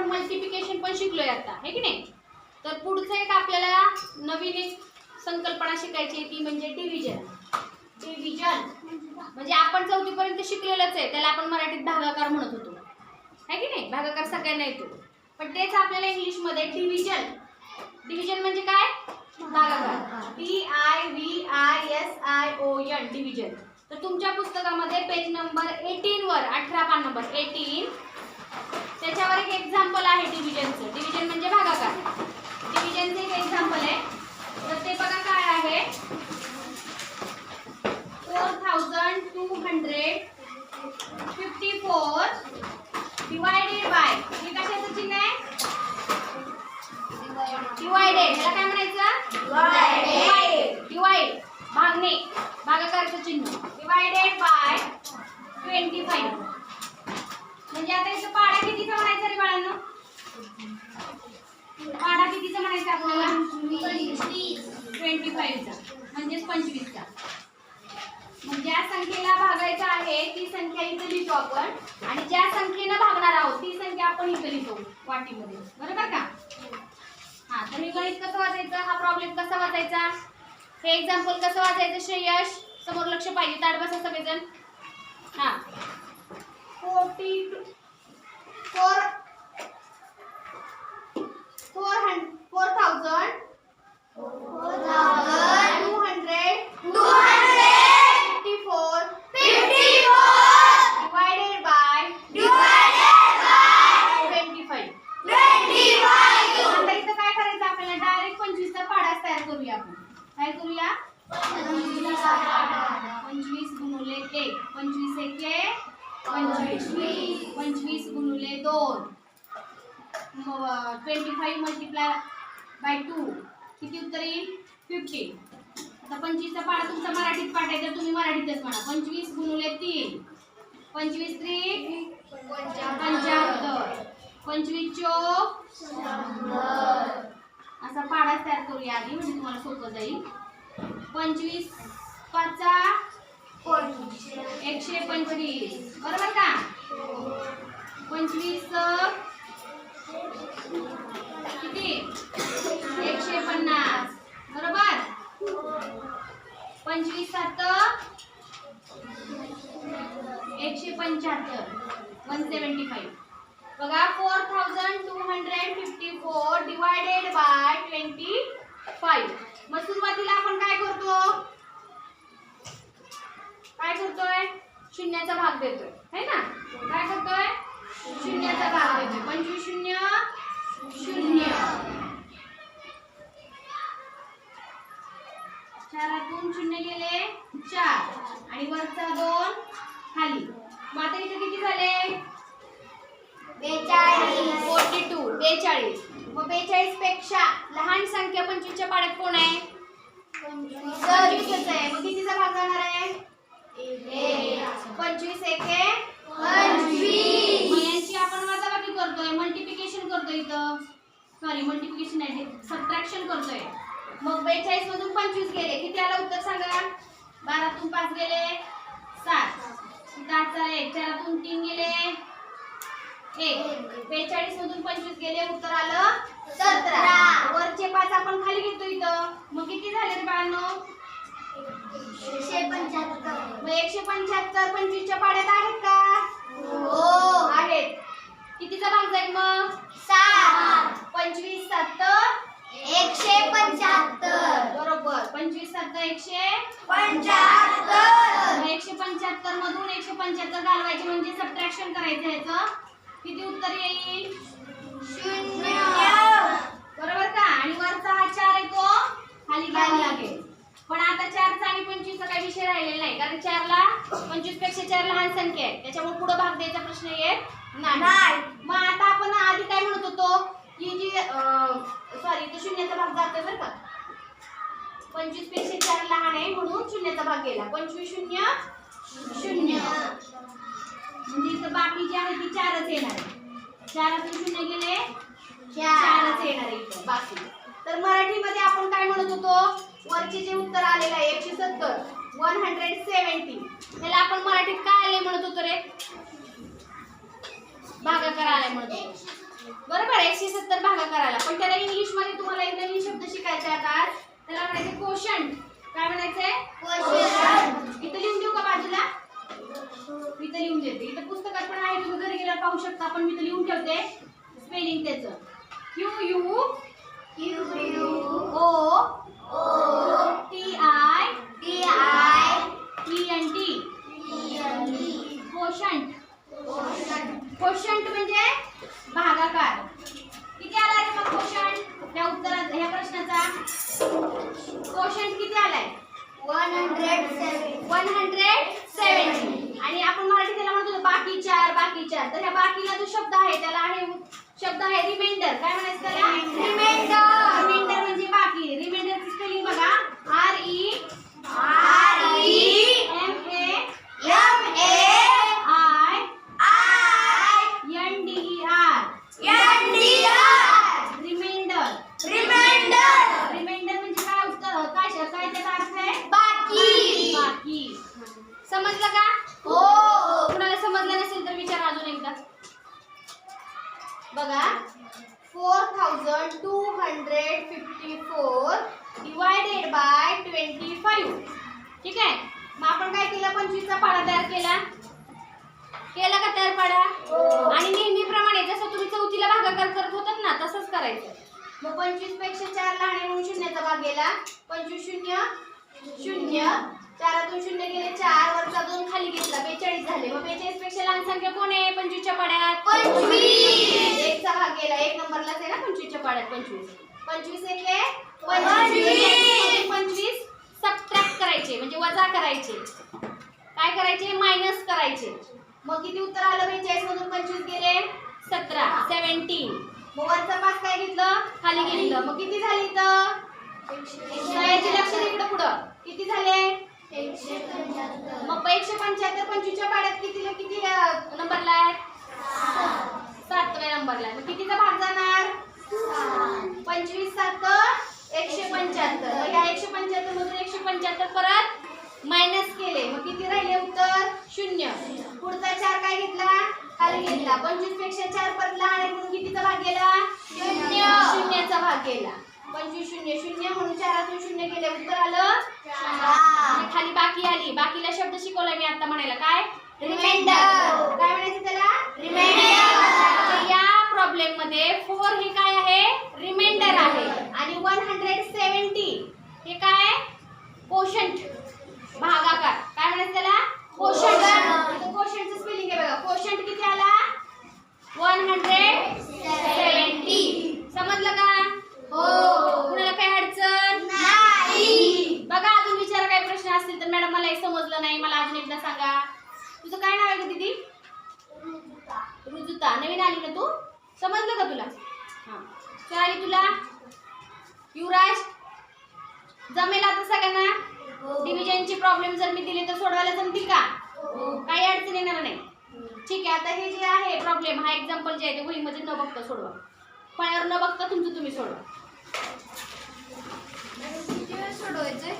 आपण मल्टिप्लिकेशन पण शिकलोय आता, है की नाही? तर पुढचं एक आपल्याला नवीन एक संकल्पना शिकायची ती म्हणजे डिव्हिजन. डिव्हिजन म्हणजे आपण 4थी पर्यंत शिकलेलंच आहे, त्याला आपण मराठीत भागाकार म्हणत होतो, है की नाही? भागाकार सगळ्यांना येतो, पण तेच आपल्याला इंग्लिश मध्ये डिव्हिजन. डिव्हिजन म्हणजे काय? भागाकार. DIVISION division. तर तुमच्या पुस्तकामध्ये पेज नंबर 18 वर 18 पान नंबर 18 त्याच्यावर एक एक्झाम्पल आहे डिव्हिजनचं. डिव्हिजन म्हणजे भागाकार. डिव्हिजनचं एक एक्झाम्पल आहे, तर ते बघा काय आहे. 4254 डिवायडेड बाय, हे कशाचं चिन्ह आहे? डिवायडेड. याला काय म्हणायचं? डिवाइड भागणे, भागाकाराचं चिन्ह. Divided by 25. म्हणजे आता इथं पाडा कितीचा म्हणायचा रे बाळांनो? पाडा कितीचा म्हणायचा आपल्याला? 25चा म्हणजेच 25चा. म्हणजे ज्या संख्येला भागायचं आहे ती संख्या इथं लिहितो आपण, आणि ज्या संख्येनं भागणार आहोत ती संख्या आपण इथं लिहितो वाटीमध्ये, बरोबर का? हा, तर हे गणित कसं वाचायचं, हा प्रॉब्लेम कसा वाचायचा, हे एक्झाम्पल कसं वाचायचं? श्रेयश समोर लक्ष पाहिजे, ताट बसा सगळेजण. हा, 4,200 divided by 25. आता इथं काय करायचं आपल्याला? डायरेक्ट 25चा पाढा तयार करूया आपण. काय करूया? 25 गुणिले 1, 25 एके 25, 25 गुणिले 2, 25 मल्टिप्लाय बाय 2 किती उत्तर येईल? 50. आता 25चा पाढा तुमचा मराठीत पाठायचा, तुम्ही मराठीतच म्हणा. 25 गुणिले 3, 25 3 75, 25 चोक 100. असा पाढा तयार करूया आधी, म्हणजे तुम्हाला सोपं जाईल. 25 पाचा 125, बरोबर का? 25 किती? 150, बरोबर? 25 7 175, 175. बघा 4254 डिवायडेड बाय 25. मग सुरुवातीला आपण काय करतो? काय करतोय? शून्याचा भाग देतोय, है ना? काय करतोय? शून्याचा भाग देतोय. 25 0 0. 4 0 गेले 4, आणि वरचा 2 खाली. मग आता इथे किती झाले? 42. मग 42 पेक्षा लहान संख्या 25च्या पाड्यात कोण आहे? 25च आहे. मग कितीचा भाग जाणार आहे? 25 एके 25. मग यांची आपण वजाबाकी करतोय, मल्टिप्लिकेशन करतोय इथं. सॉरी, मल्टिप्लिकेशन नाही, सबट्रॅक्शन करतोय. मग 42 मधून 25 गेले, किती आलं उत्तर सांगा? 12 तून 5 गेले 7, 7 1, 4 तून 3 गेले 1, 42 मधून 25 गेले, उत्तर आलं 17. वरचे 5 आपण खाली घेतो इथं. मग किती झाले रे बाळांनो? 175. मग 175 25च्या पाड्यात आहेत का? हो आहेत. कितीचा भाग जाईल मग? 7. 25 7 175, बरोबर. 25 7 175. 175 मधून 175 घालवायचे म्हणजे सबट्रॅक्शन करायचं याचं. किती उत्तर येईल? 0, बरोबर का? आणि वरचा हा 4 येतो खाली घ्यावा लागेल. पण आता 4चा आणि 25चा काही विषय राहिलेला नाही, कारण 4ला 25 पेक्षा 4 लहान संख्या आहे, त्याच्यामुळे पुढे भाग द्यायचा प्रश्न येत नाही. मग आता आपण आधी काय म्हणत होतो की जी सॉरी, तो शून्याचा भाग जातोय बरं का. 25 पेक्षा 4 लहान आहे म्हणून शून्याचा भाग गेला. 25 0 0. म्हणजे इथं बाकी जी आहे ती 4च येणार आहे. 4तून 0 गेले 4च येणार आहे इथं बाकी. तर मराठीमध्ये आपण काय म्हणत होतो? वरचे जे उत्तर आलेलं आहे 170 170, त्याला आपण मराठीत काय आले म्हणत होतो रे? भागाकार आलाय म्हणत होतो. बरोबर 170 भागाकाराला. पण त्याला इंग्लिश मध्ये तुम्हाला एक नवीन शब्द शिकायचा आहे आता. त्याला म्हणायचे कोशंट. काय म्हणायचंय? कोशंट. इथं लिहून देऊ का बाजूला? इथं लिहून देते. इथं पुस्तकात पण आहे, तुम्ही घरी गेल्यावर पाहू शकता. पण मी इथं लिहून ठेवते स्पेलिंग त्याचं. QUO TIENT. कोशंट. कोशंट म्हणजे भागाकार. किती आला रे मग कोशंट? या उत्तरात ह्या प्रश्नाचा कोशंट किती आलाय? 170. आणि आपण मराठी त्याला म्हणतो बाकी चार. तर ह्या बाकीला जो शब्द आहे त्याला आहे शब्द आहे रिमाइंडर. काय म्हणायचं त्याला? रिमाइंडर म्हणजे बाकी. रिमाइंडरची स्पेलिंग बघा. रिमाइंडर म्हणजे काय उत्तर काय त्याचा अर्थ आहे? बाकी. समजलं का? हो. कुणाला समजलं नसेल तर विचारा अजून एकदा. बघा 4254 डिवायडेड बाय 25. ठीक आहे. मग आपण काय केलं? 25 चा पाढा तयार केला का तयार पाढा? आणि नेहमीप्रमाणे जसं तुम्ही चौथीला भागाकार करत होतात ना तसंच करायचं. मग 25 पेक्षा 4 लहान आहे म्हणून शून्याचा भाग गेला. 25 0 0. 4तून 0 गेले 4. वरचा 2 खाली घेतला 42 झाले. मग 42 पेक्षा लहान संख्या कोण आहे 25 च्या पाढ्यात? 25. 1 चा भाग गेला. 1 नंबरलाच आहे ना 25 च्या पाढ्यात. 25 1 25 सबट्रॅक्ट करायचे म्हणजे वजा करायचे. काय करायचे? मायनस करायचे. मग किती उत्तर आलं? 42 मधून 25 गेले 17. मग वरचा 5 काय घेतलं? खाली घेतलं. मग किती झाले इथं? याचे लक्ष इकडे पुढं किती झाले? 175. मग 175 25 च्या पाढ्यात किती नंबरला आहे? 7व्या नंबरला. मग कितीचा भाग जाणार? 25 7 175. मग या 175 मधून 175 परत मायनस केले. मग किती राहिले उत्तर? 0. पुढचा 4 काय घेतला? खाली घेतला. 25 पेक्षा 4 परत लहान आहे म्हणून कितीचा भाग गेला? 0चा भाग गेला. 25 0 0 म्हणून 4तून 0 गेले. उत्तर आलं 4. खाली बाकी आली. बाकीला शब्द शिकवला मी आता म्हणायला. काय? रिमाइंडर. काय म्हणायचं त्याला? रिमाइंडर. या प्रॉब्लेम मध्ये 4 हे काय आहे? रिमाइंडर आहे. आणि 170 हे काय? कोशंट भागाकार. काय म्हणायचं त्याला? कोशंट. कोशंटचं स्पेलिंग आहे बघा. कोशंट किती आला? 170. समजलं का? हो. कुणाला काही अडचण नाही? बघा अजून विचारा काही प्रश्न असतील तर. मॅडम मला हे समजलं नाही, मला अजून एकदा सांगा. तुझं काय नाव आहे का दीदी? रुजुता. नवीन आली ना तू? समजलं का तुला? हां. आली तुला? युवराज जमेल आता सगळ्यांना? डिव्हिजनचे प्रॉब्लेम जर मी दिले तर सोडवायला जमतील का? काही अडचण येणार नाही. ठीक आहे. आता हे जे आहे प्रॉब्लेम हा एक्झाम्पल जे आहे ते वहीमध्ये न बघता सोडवा. फळ्यावर न बघता तुमचं तुम्ही सोडवा. किती वेळ सोडवायचंय?